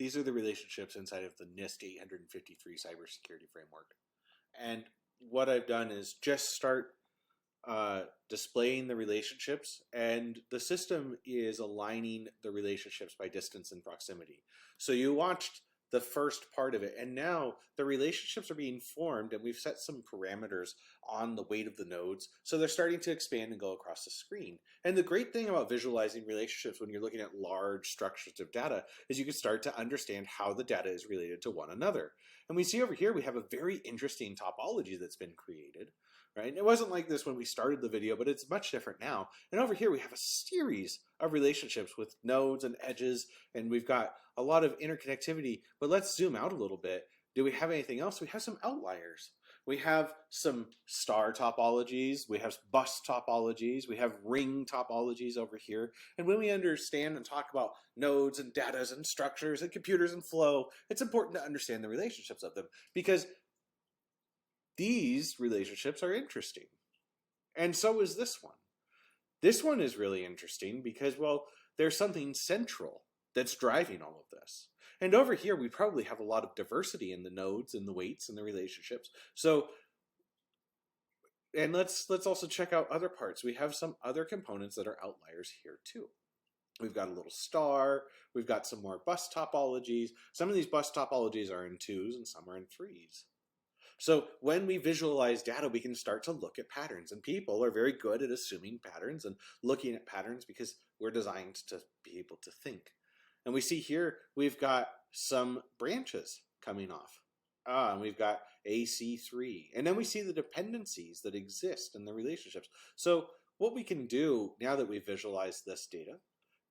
these are the relationships inside of the NIST 853 cybersecurity framework. And what I've done is just start displaying the relationships, and the system is aligning the relationships by distance and proximity. So you watched the first part of it, and now the relationships are being formed, and we've set some parameters on the weight of the nodes, so they're starting to expand and go across the screen. And the great thing about visualizing relationships when you're looking at large structures of data is you can start to understand how the data is related to one another. And we see over here we have a very interesting topology that's been created. Right? And it wasn't like this when we started the video, but it's much different now. And over here we have a series of relationships with nodes and edges, and we've got a lot of interconnectivity. But let's zoom out a little bit. Do we have anything else? We have some outliers. We have some star topologies, we have bus topologies, we have ring topologies over here. And when we understand and talk about nodes and data and structures and computers and flow, it's important to understand the relationships of them, because these relationships are interesting. And so is this one. This one is really interesting because, well, there's something central that's driving all of this. And over here, we probably have a lot of diversity in the nodes and the weights and the relationships. So, and let's also check out other parts. We have some other components that are outliers here too. We've got a little star. We've got some more bus topologies. Some of these bus topologies are in 2s and some are in 3s. So when we visualize data, we can start to look at patterns, and people are very good at assuming patterns and looking at patterns because we're designed to be able to think. And we see here, we've got some branches coming off. And we've got AC3. And then we see the dependencies that exist in the relationships. So what we can do now that we've visualized this data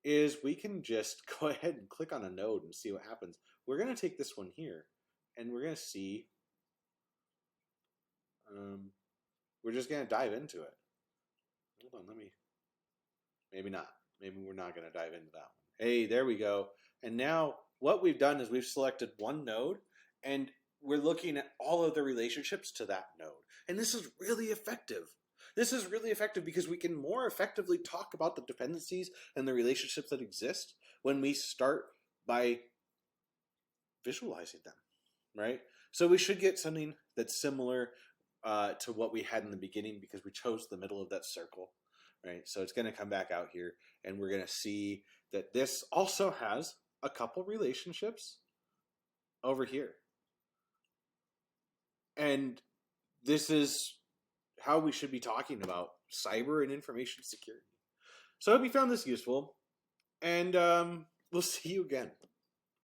is we can just go ahead and click on a node and see what happens. We're going to take this one here, and we're going to see. We're just going to dive into it. Hold on, maybe not. Maybe we're not going to dive into that one. Hey, there we go. And now what we've done is we've selected one node, and we're looking at all of the relationships to that node. And this is really effective. This is really effective because we can more effectively talk about the dependencies and the relationships that exist when we start by visualizing them, right? So we should get something that's similar to what we had in the beginning because we chose the middle of that circle, right? So it's going to come back out here, and we're going to see that this also has a couple relationships over here. And this is how we should be talking about cyber and information security. So I hope you found this useful, and we'll see you again.